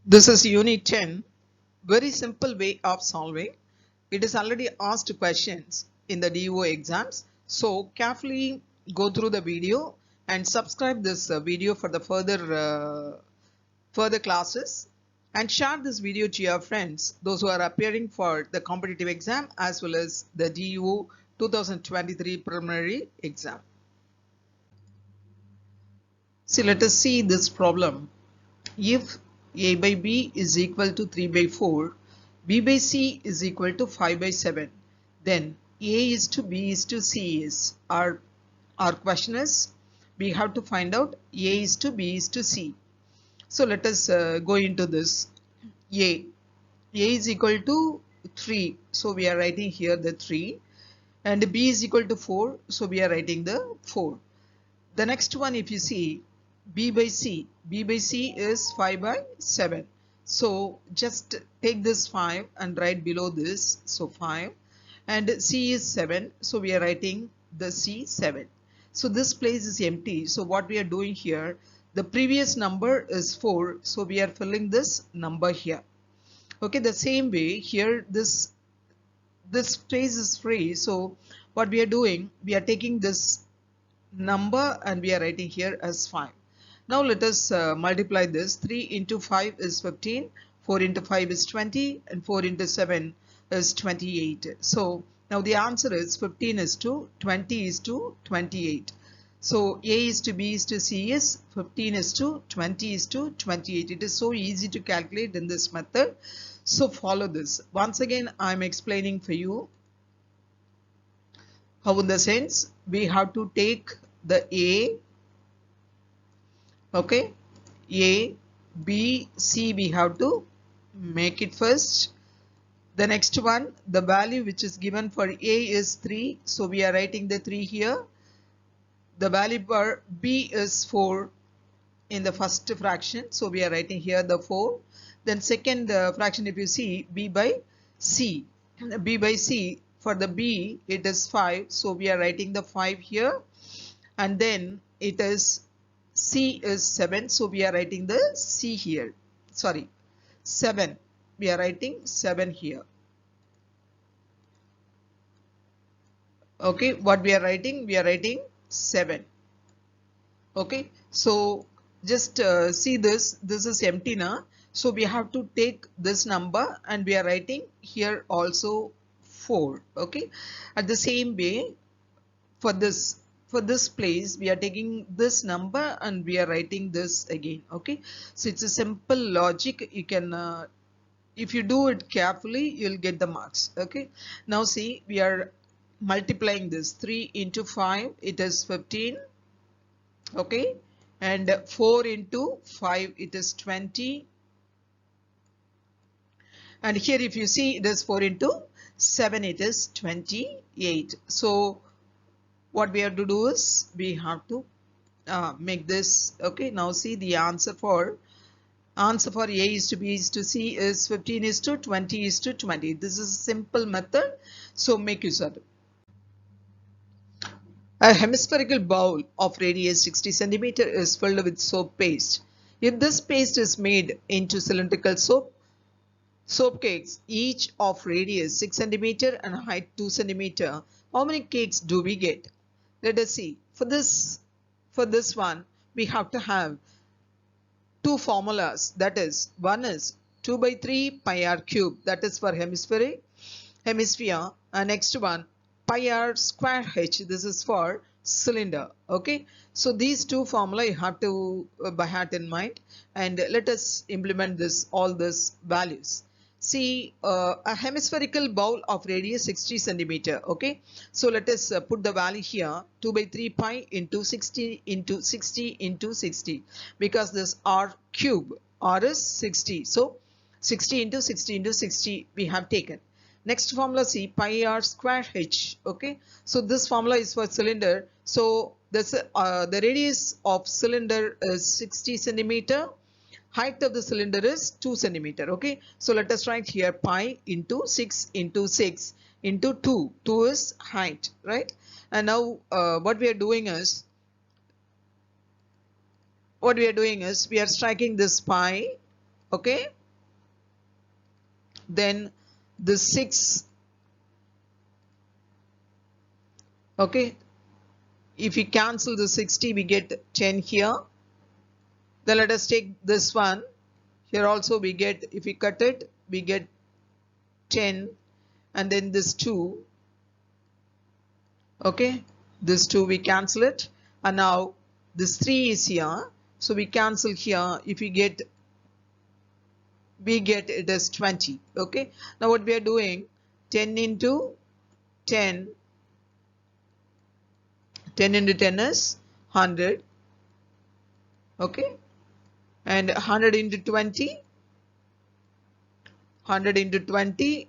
This is Unit 10. Very simple way of solving. It is already asked questions in the DO exams. So carefully go through the video and subscribe this video for the further classes, and share this video to your friends, those who are appearing for the competitive exam as well as the DO 2023 preliminary exam. See, let us see this problem. If a by b is equal to 3 by 4, b by c is equal to 5 by 7, then a is to b is to c is. Our question is, we have to find out a is to b is to c. So let us go into this. A is equal to 3, so we are writing here the 3, and b is equal to 4, so we are writing the 4. The next one, if you see, b by c is 5 by 7. So just take this 5 and write below this, so 5, and c is 7, so we are writing the c 7. So this place is empty, so what we are doing here, the previous number is 4, so we are filling this number here. Okay, the same way here, this space is free, so what we are doing, we are taking this number and we are writing here as 5. Now let us multiply this. 3 into 5 is 15, 4 into 5 is 20, and 4 into 7 is 28. So now the answer is 15 is to 20 is to 28. So A is to B is to C is 15 is to 20 is to 28. It is so easy to calculate in this method. So follow this. Once again, I am explaining for you how, in the sense, we have to take the A, okay, A, B, C, we have to make it first. The next one, the value which is given for A is 3, so we are writing the 3 here. The value for B is 4 in the first fraction, so we are writing here the 4. Then second fraction, if you see, B by C. B by C, for the B it is 5, so we are writing the 5 here. And then it is C is 7, so we are writing the C here. Sorry, 7. We are writing 7 here. Okay, what we are writing? We are writing 7. Okay, so just see this. This is empty now. So we have to take this number and we are writing here also 4. Okay, at the same way, for this place we are taking this number and we are writing this again. Okay, so it's a simple logic. You can if you do it carefully, you'll get the marks. Okay, now see, we are multiplying this. 3 into 5, it is 15. Okay, and 4 into 5, it is 20. And here if you see, it is 4 into 7, it is 28. So what we have to do is we have to make this. Okay, now see, the answer for A is to B is to C is 15 is to 20 is to 20. This is a simple method, so make use of it. A hemispherical bowl of radius 60 cm is filled with soap paste. If this paste is made into cylindrical soap cakes, each of radius 6 cm and height 2 cm, how many cakes do we get? Let us see. For this one, we have to have two formulas. That is, one is 2 by 3 pi r cube, that is for hemisphere, and next one pi r square h, this is for cylinder. Okay, so these two formula you have to by heart in mind, and let us implement all these values. See, a hemispherical bowl of radius 60 centimeter. Okay, so let us put the value here, 2 by 3 pi into 60 into 60 into 60, because this r cube, r is 60, so 60 into 60 into 60 we have taken. Next formula, see, pi r square h. Okay, so this formula is for cylinder, so this the radius of cylinder is 60 centimeter. Height of the cylinder is 2 centimeter. Okay, so let us write here pi into 6 into 6 into 2. 2 is height, right? And now what we are doing is we are striking this pi. Okay, then the 6, okay, if we cancel the 60 we get 10 here. Then let us take this one. Here also we get, if we cut it, we get 10, and then this 2. Okay, this 2 we cancel it, and now this 3 is here, so we cancel here. If we get it as 20. Okay, now what we are doing, 10 into 10, 10 into 10 is 100. Okay, and 100 into 20, 100 into 20,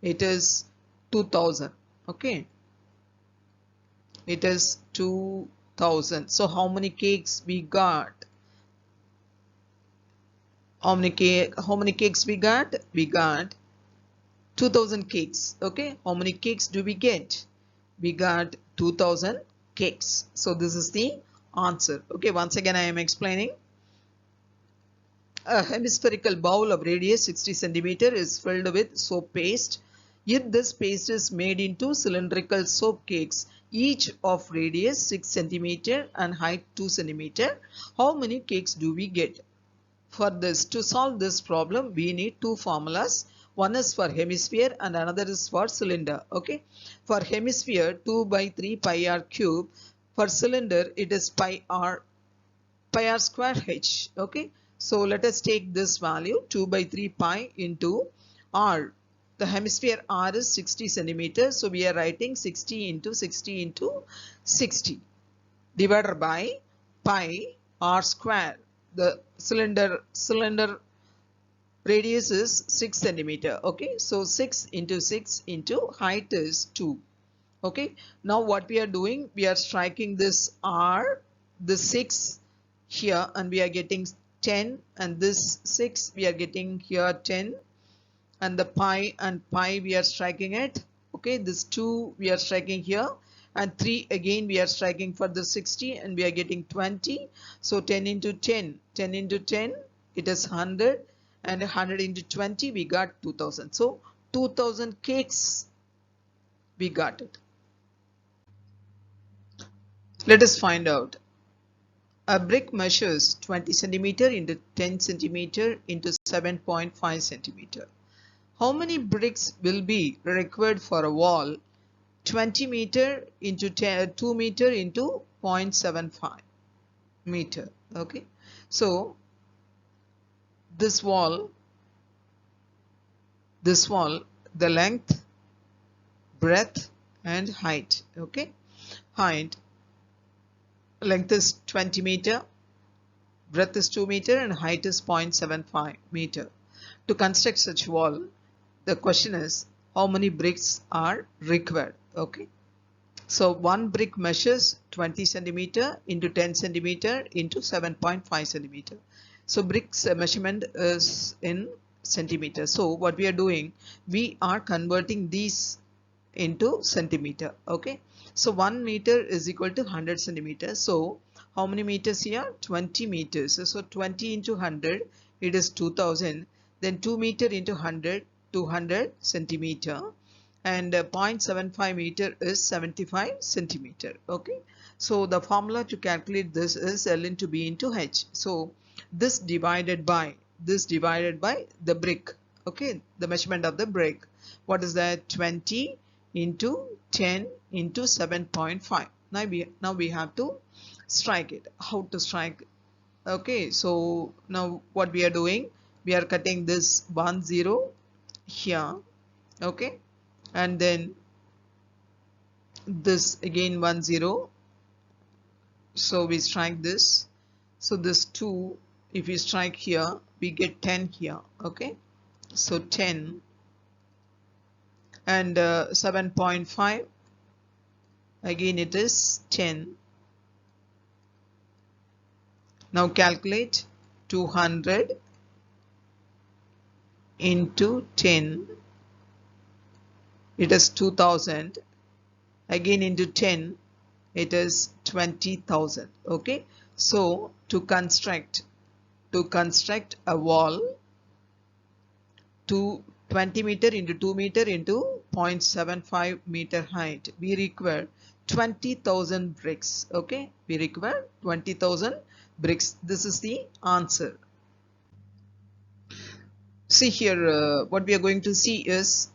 it is 2000. Okay, it is 2000. So how many cakes we got? How many cakes we got? We got 2000 cakes. Okay, how many cakes do we get? We got 2000 cakes. So this is the answer. Okay, once again I am explaining. A hemispherical bowl of radius 60 centimeter is filled with soap paste. If this paste is made into cylindrical soap cakes, each of radius 6 centimeter and height 2 centimeter, how many cakes do we get? For this, to solve this problem, we need two formulas. One is for hemisphere and another is for cylinder. Okay, for hemisphere, 2 by 3 pi r cube. For cylinder, it is pi r square h. Okay, so let us take this value, 2 by 3 pi into r. The hemisphere r is 60 centimeters, so we are writing 60 into 60 into 60 divided by pi r square. The cylinder radius is 6 centimeter. Okay, so 6 into 6 into height is 2. Okay, now what we are doing, we are striking this r, the 6 here, and we are getting 10, and this 6 we are getting here 10, and the pi and pi we are striking it. Okay, this 2 we are striking here, and 3 again we are striking for the 60, and we are getting 20. So 10 into 10, 10 into 10, it is 100, and 100 into 20 we got 2000. So 2000 cakes we got it. Let us find out. A brick measures 20 centimeter into 10 centimeter into 7.5 centimeter. How many bricks will be required for a wall 20 meter into 2 meter into 0.75 meter? Okay, so this wall, the length, breadth and height. Okay, height, length is 20 meter, breadth is 2 meter and height is 0.75 meter. To construct such wall, the question is how many bricks are required. Okay, so one brick measures 20 centimeter into 10 centimeter into 7.5 centimeter. So bricks measurement is in centimeter. So what we are doing, we are converting these into centimeter. Okay, so 1 meter is equal to 100 centimeters. So how many meters here? 20 meters. So 20 into 100, it is 2000. Then 2 meter into 100, 200 centimeter, and 0.75 meter is 75 centimeter. Okay, so the formula to calculate this is L into B into H. So this divided by the brick. Okay, the measurement of the brick. What is that? 20 into 10 into 7.5. Now we have to strike it. How to strike? Okay, so now what we are doing, we are cutting this 1 0 here. Okay, and then this again 1 0. So we strike this. So this 2, if we strike here, we get 10 here. Okay, so 10, and 7.5, again it is 10. Now calculate 200 into 10, it is 2000, again into 10, it is 20,000. Okay, so to construct to construct a wall to 20 meter into 2 meter into 0.75 meter height, we require 20,000 bricks. Okay, we require 20,000 bricks. This is the answer. See here, what we are going to see is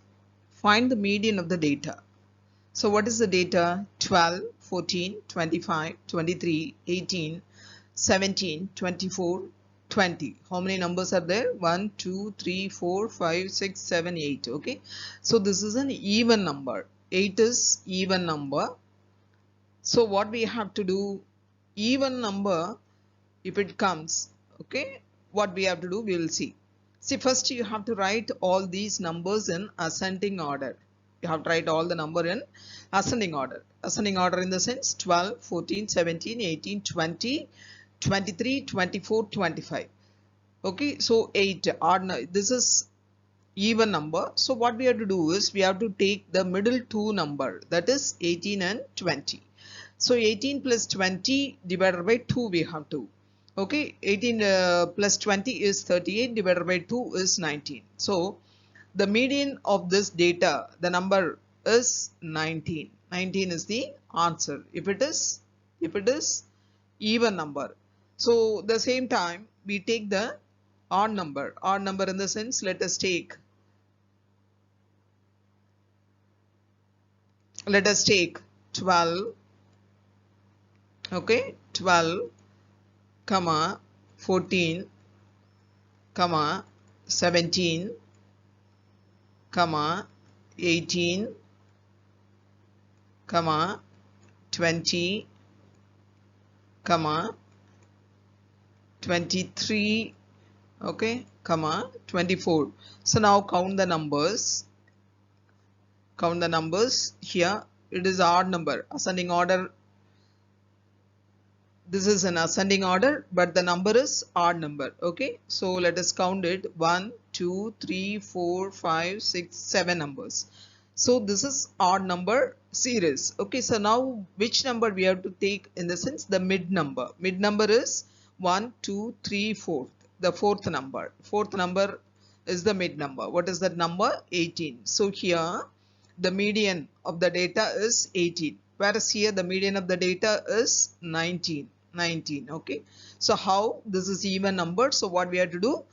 find the median of the data. So what is the data? 12, 14, 25, 23, 18, 17, 24, 20. How many numbers are there? 1, 2, 3, 4, 5, 6, 7, 8. Okay. So this is an even number. 8 is even number. So what we have to do, even number, if it comes, okay, what we have to do, we will see. See, first you have to write all these numbers in ascending order. You have to write all the number in ascending order. Ascending order in the sense 12, 14, 17, 18, 20, 23, 24, 25. Okay, so 8 odd. This is even number. So what we have to do is we have to take the middle two number, that is 18 and 20. So 18 plus 20 divided by 2 we have to. Okay, 18 plus 20 is 38, divided by 2 is 19. So the median of this data, the number is 19. 19 is the answer if it is even number. So the same time we take the odd number. Odd number in the sense, let us take 12. Okay, 12, 14, 17, 18, 20, 23, okay, 24. So now count the numbers. Count the numbers. Here it is odd number, ascending order. This is an ascending order, but the number is odd number. Okay, so let us count it. 1, 2, 3, 4, 5, 6, 7 numbers. So this is odd number series. Okay, so now which number we have to take in the sense the mid number. Mid number is 1, 2, 3, 4. The fourth number. Fourth number is the mid number. What is that number? 18. So here the median of the data is 18. Whereas here the median of the data is 19. Okay, so how this is even number? So what we have to do,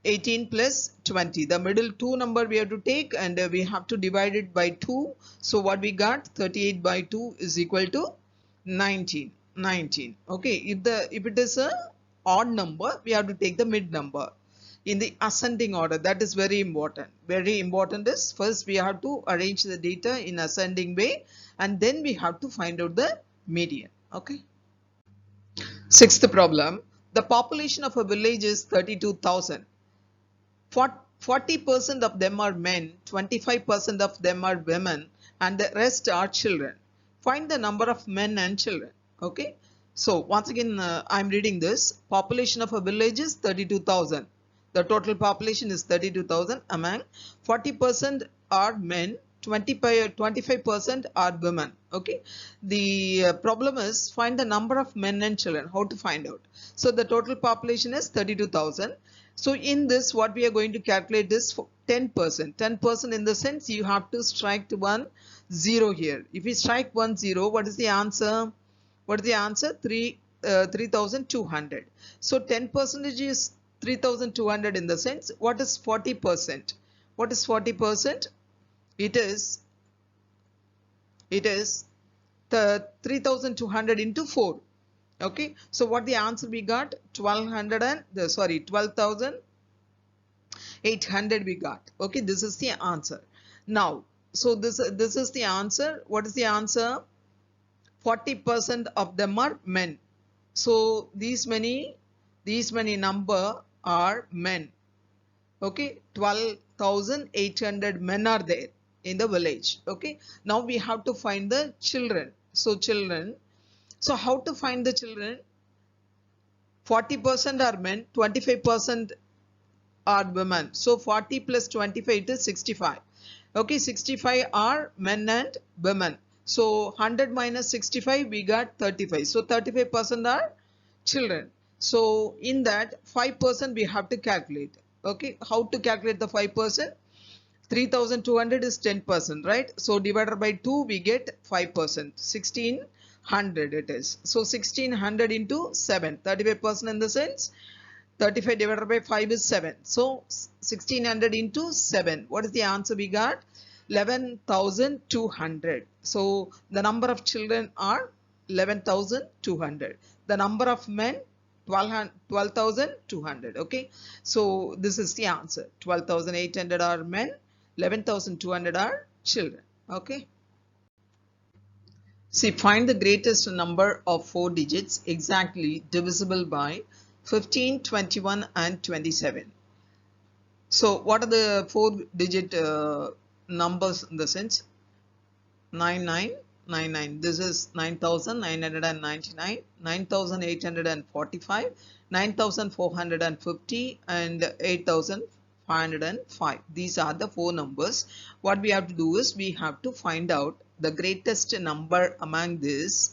18 plus 20, the middle two number we have to take, and we have to divide it by 2. So what we got, 38 by 2 is equal to 19. Okay, if it is a odd number, we have to take the mid number in the ascending order. That is very important. Very important is first we have to arrange the data in ascending way, and then we have to find out the median. Okay. Sixth problem. The population of a village is 32,000. 40% of them are men, 25% of them are women, and the rest are children. Find the number of men and children. Okay. So once again, I'm reading this. Population of a village is 32,000. The total population is 32,000. Among 40% are men, 25% are women. Okay, the problem is find the number of men and children. How to find out? So the total population is 32,000. So in this, what we are going to calculate is 10%. 10% in the sense you have to strike 1 0 here. If we strike 1 0, what is the answer? What is the answer? 3,200. So 10% is 3,200 in the sense. What is 40%? What is 40%? It is the 3,200 into 4. Okay, so what the answer we got? 12,800 we got. Okay, this is the answer. Now, so this is the answer. What is the answer? 40% of them are men. So these many number are men. Okay, 12,800 men are there in the village. Okay, now we have to find the children. So children, so how to find the children? 40% are men, 25% are women. So 40 plus 25, it is 65. Okay, 65 are men and women. So 100 minus 65, we got 35. So 35% are children. So in that 5% we have to calculate. Okay, how to calculate the 5%? 3200 is 10%, right? So divided by 2 we get 5%. 1600 it is. So 1600 into 7, 35% in the sense 35 divided by 5 is 7. So 1600 into 7. What is the answer we got? 11,200. So the number of children are 11,200. The number of men 12,200. Okay. So this is the answer. 12,800 are men. 11,200 are children. Okay. See, find the greatest number of 4 digits exactly divisible by 15, 21 and 27. So what are the 4 digit numbers in the sense? 9999. This is 9,999, 9,845, 9,450 and 8,505. These are the 4 numbers. What we have to do is we have to find out the greatest number among this.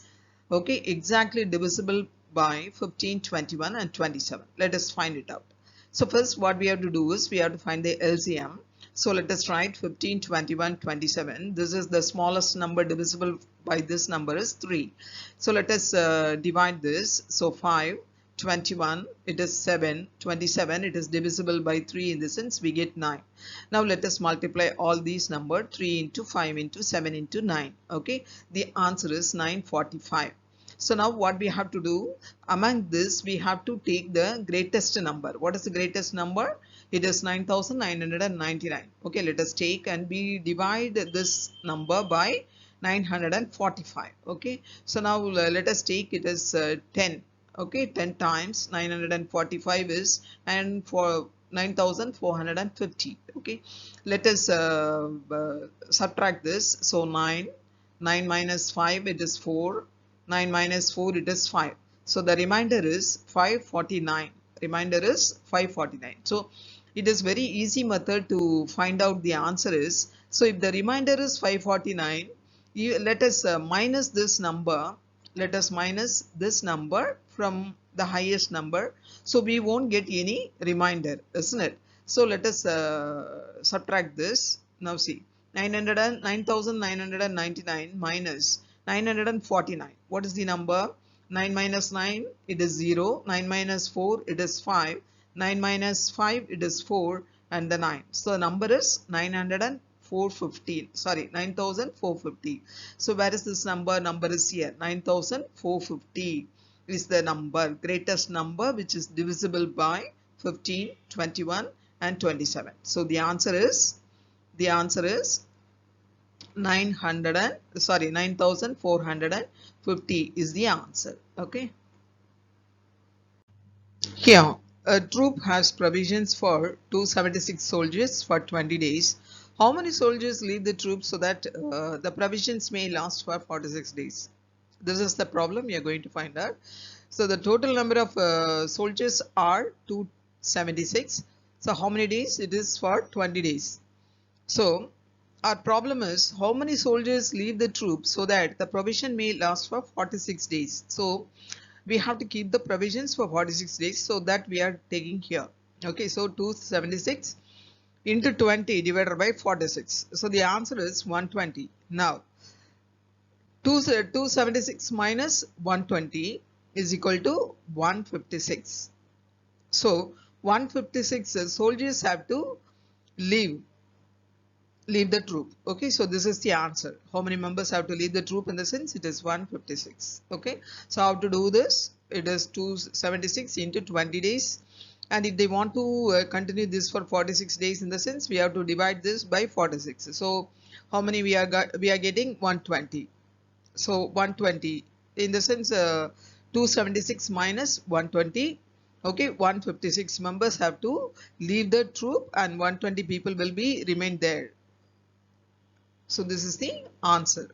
Okay, exactly divisible by 15, 21 and 27. Let us find it out. So first what we have to do is we have to find the LCM. So let us write 15, 21, 27. This is the smallest number divisible by this number is 3. So let us divide this. So 5, 21, it is 7, 27, it is divisible by 3 in the sense we get 9. Now let us multiply all these numbers 3 into 5 into 7 into 9. Okay, the answer is 945. So now what we have to do, among this we have to take the greatest number. What is the greatest number? It is 9,999. Okay, let us take and we divide this number by 945. Okay, so now let us take it as 10. Okay, 10 times 945 is and for 9,450. Okay, let us subtract this. So 9 minus 5 it is 4, 9 minus 4 it is 5. So the remainder is 549. Remainder is 549. So it is very easy method to find out the answer is. So if the remainder is 549, let us minus this number. Let us minus this number from the highest number. So we won't get any remainder, isn't it? So let us subtract this. Now see, 9,999 minus 949. What is the number? 9 minus 9, it is 0. 9 minus 4, it is 5. 9 minus 5, it is 4 and the 9. So the number is 9,450. Sorry, 9,450. So where is this number? Number is here. 9,450 is the number, greatest number which is divisible by 15, 21 and 27. So the answer is 9,450 is the answer. Okay. Here, a troop has provisions for 276 soldiers for 20 days. How many soldiers leave the troop so that the provisions may last for 46 days? This is the problem we are going to find out. So the total number of soldiers are 276. So how many days? It is for 20 days. So our problem is how many soldiers leave the troop so that the provision may last for 46 days. So we have to keep the provisions for 46 days, so that we are taking here. Okay, so 276 into 20 divided by 46. So the answer is 120. Now 276 minus 120 is equal to 156. So 156 soldiers have to leave the troop. Okay, so this is the answer. How many members have to leave the troop? In the sense it is 156. Okay, so how to do this? It is 276 into 20 days, and if they want to continue this for 46 days, in the sense we have to divide this by 46. So how many we are getting? 120. So 120 in the sense 276 minus 120. Okay, 156 members have to leave the troop and 120 people will be remain there. So this is the answer.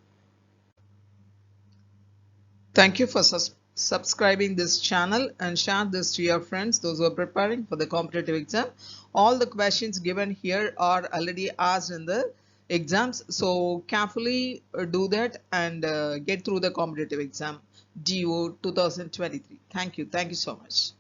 Thank you for subscribing this channel and share this to your friends, those who are preparing for the competitive exam. All the questions given here are already asked in the exams. So carefully do that and get through the competitive exam DO 2023. Thank you. Thank you so much.